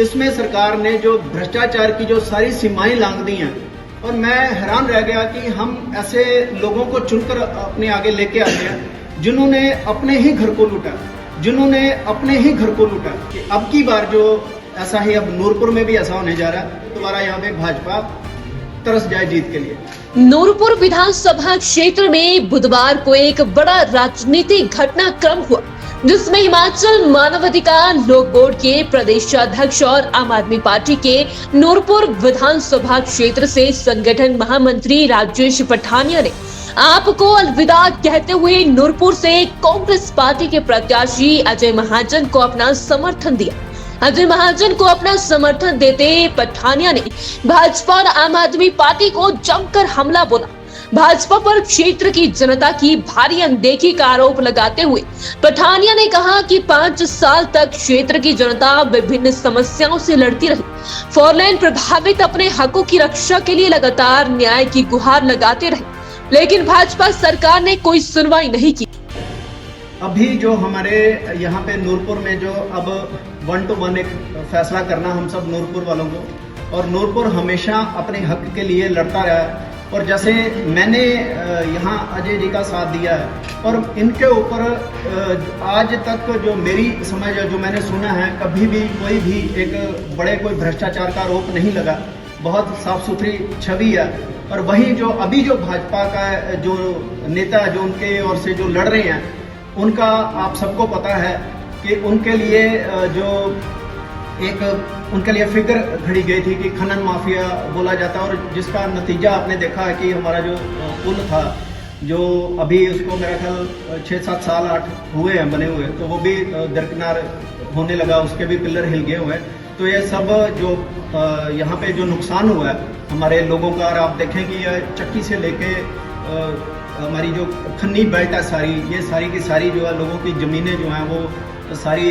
इसमें सरकार ने जो भ्रष्टाचार की जो सारी सीमाएं लांघ दी हैं, और मैं हैरान रह गया कि हम ऐसे लोगों को चुनकर अपने आगे लेके आते हैं जिन्होंने अपने ही घर को लूटा, कि अब की बार जो ऐसा ही अब नूरपुर में भी ऐसा होने जा रहा है। दोबारा यहाँ पे भाजपा तरस जाए जीत के लिए। नूरपुर विधानसभा क्षेत्र में बुधवार को एक बड़ा राजनीतिक घटनाक्रम हुआ, जिसमें हिमाचल मानवाधिकार लोक बोर्ड के प्रदेशाध्यक्ष और आम आदमी पार्टी के नूरपुर विधानसभा क्षेत्र से संगठन महामंत्री राजेश पठानिया ने आपको अलविदा कहते हुए नूरपुर से कांग्रेस पार्टी के प्रत्याशी अजय महाजन को अपना समर्थन दिया। अजय महाजन को अपना समर्थन देते पठानिया ने भाजपा और आम आदमी पार्टी को जमकर हमला बोला। भाजपा पर क्षेत्र की जनता की भारी अनदेखी का आरोप लगाते हुए पठानिया ने कहा कि 5 साल तक क्षेत्र की जनता विभिन्न समस्याओं से लड़ती रही। 4 लेन प्रभावित अपने हकों की रक्षा के लिए लगातार न्याय की गुहार लगाते रहे, लेकिन भाजपा सरकार ने कोई सुनवाई नहीं की। अभी जो हमारे यहाँ पे नूरपुर में जो अब 1 to 1 एक फैसला करना हम सब नूरपुर वालों को, और नूरपुर हमेशा अपने हक के लिए लड़ता रहा है। और जैसे मैंने यहाँ अजय जी का साथ दिया है, और इनके ऊपर आज तक जो मेरी समझ है, जो मैंने सुना है, कभी भी कोई भी एक बड़े कोई भ्रष्टाचार का आरोप नहीं लगा। बहुत साफ सुथरी छवि है। और वही जो अभी जो भाजपा का जो नेता जो उनके ओर से जो लड़ रहे हैं, उनका आप सबको पता है कि उनके लिए जो उनके लिए फिक्र खड़ी गई थी कि खनन माफिया बोला जाता है, और जिसका नतीजा आपने देखा है कि हमारा जो पुल था, जो अभी उसको मेरा ख्याल 6-7 साल 8 हुए हैं बने हुए, तो वो भी दरकिनार होने लगा, उसके भी पिलर हिल गए हुए हैं। तो ये सब जो यहाँ पे जो नुकसान हुआ है हमारे लोगों का, और आप देखें कि यह चक्की से लेके हमारी जो खन्नी बेल्ट है सारी, ये सारी की सारी जो है लोगों की जमीनें जो हैं वो सारी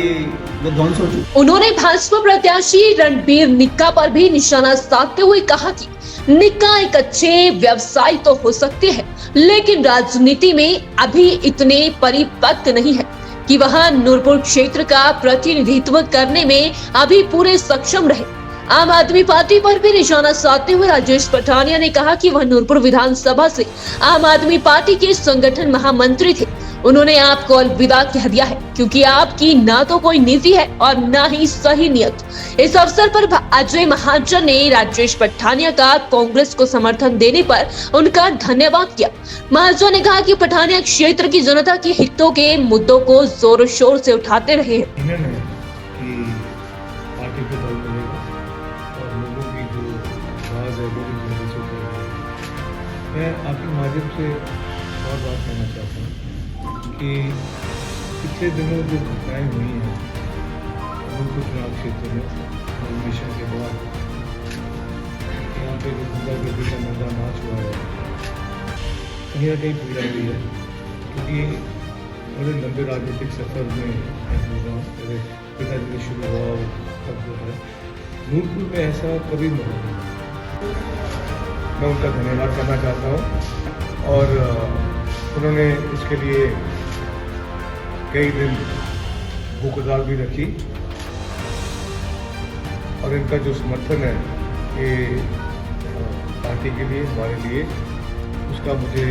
ध्वंस हो चुकी। उन्होंने भाजपा प्रत्याशी रणबीर निक्का पर भी निशाना साधते हुए कहा कि निक्का एक अच्छे व्यवसायी तो हो सकते हैं, लेकिन राजनीति में अभी इतने परिपक्व नहीं है कि वह नूरपुर क्षेत्र का प्रतिनिधित्व करने में अभी पूरे सक्षम रहे। आम आदमी पार्टी पर भी निशाना साधते हुए राजेश पठानिया ने कहा कि वह नूरपुर विधानसभा से आम आदमी पार्टी के संगठन महामंत्री थे। उन्होंने आपको अलविदा कह दिया है, क्योंकि आपकी ना तो कोई नीति है और ना ही सही नियत। इस अवसर पर अजय महाजन ने राजेश पठानिया का कांग्रेस को समर्थन देने पर उनका धन्यवाद किया। महाजन ने कहा कि पठानिया क्षेत्र की जनता के हितों के मुद्दों को जोर शोर से उठाते रहे हैं। मैं आपके माध्यम से और बात कहना चाहता हूँ कि पिछले दिनों जो घटनाएं हुई हैं नूरपुर चुनाव क्षेत्र में नॉमिनेशन के बाद, यहाँ पे जो गुंडागर्दी का मुद्दा नाच हुआ है, कहीं ना कहीं पीड़ा हुई है, क्योंकि बड़े लंबे राजनीतिक सफर में मेरे पिताजी ने शुरू हुआ तब जो है नूरपुर में ऐसा कभी नहीं। मैं उनका धन्यवाद करना चाहता हूँ, और उन्होंने इसके लिए कई दिन भूख हड़ताल भी रखी, और इनका जो समर्थन है ये पार्टी के लिए, हमारे लिए, उसका मुझे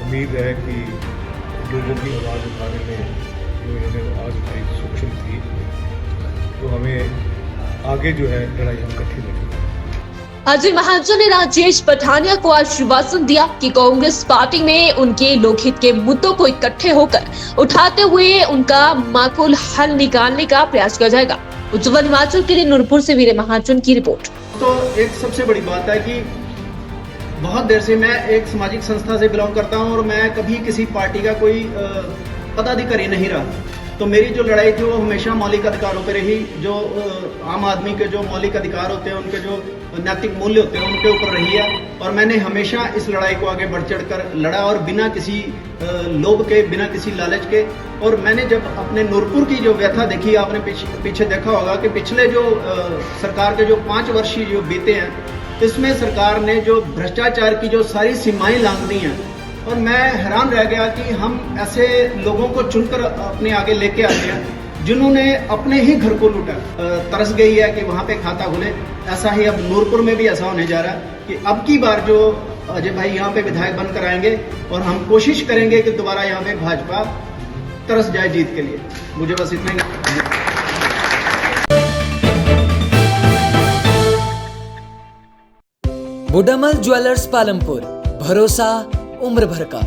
उम्मीद है कि लोगों की आवाज़ उठाने में जो इन्होंने आवाज़ उठाई सक्षम थी, तो हमें आगे जो है लड़ाई हम इकट्ठी लड़ेंगे। अजय महाजन ने राजेश पठानिया को आश्वासन दिया कि कांग्रेस पार्टी में उनके लोकहित के मुद्दों को इकट्ठे होकर उठाते हुए उनका माकूल हल निकालने का प्रयास किया जाएगा। उज्जवल हिमाचल के लिए नूरपुर से वीर महाजन की रिपोर्ट। तो एक सबसे बड़ी बात है कि बहुत देर से मैं एक सामाजिक संस्था से बिलोंग करता हूं, और मैं कभी किसी पार्टी का कोई पदाधिकारी नहीं रहा। तो मेरी जो लड़ाई थी वो हमेशा मौलिक अधिकारों पे रही। जो आम आदमी के जो मौलिक अधिकार होते हैं, उनके जो नैतिक मूल्य होते हैं, उनके ऊपर रही है। और मैंने हमेशा इस लड़ाई को आगे बढ़ चढ़ कर लड़ा, और बिना किसी लोभ के, बिना किसी लालच के। और मैंने जब अपने नूरपुर की जो व्यथा देखी, आपने पीछे देखा होगा कि पिछले जो सरकार के जो 5 वर्ष जो बीते हैं, इसमें सरकार ने जो भ्रष्टाचार की जो सारी सीमाएं लांघ दी हैं, और मैं हैरान रह गया कि हम ऐसे लोगों को चुनकर अपने आगे लेके आते हैं जिन्होंने अपने ही घर को लूटा। तरस गई है कि वहां पे खाता खुले। ऐसा ही अब नूरपुर में भी ऐसा होने जा रहा है कि अब की बार जो अजय भाई यहाँ पे विधायक बनकर आएंगे और हम कोशिश करेंगे कि दोबारा यहाँ पे भाजपा तरस जाए जीत के लिए। मुझे बस इतना ही। बुडामल ज्वेलर्स पालमपुर, भरोसा उम्र भर का।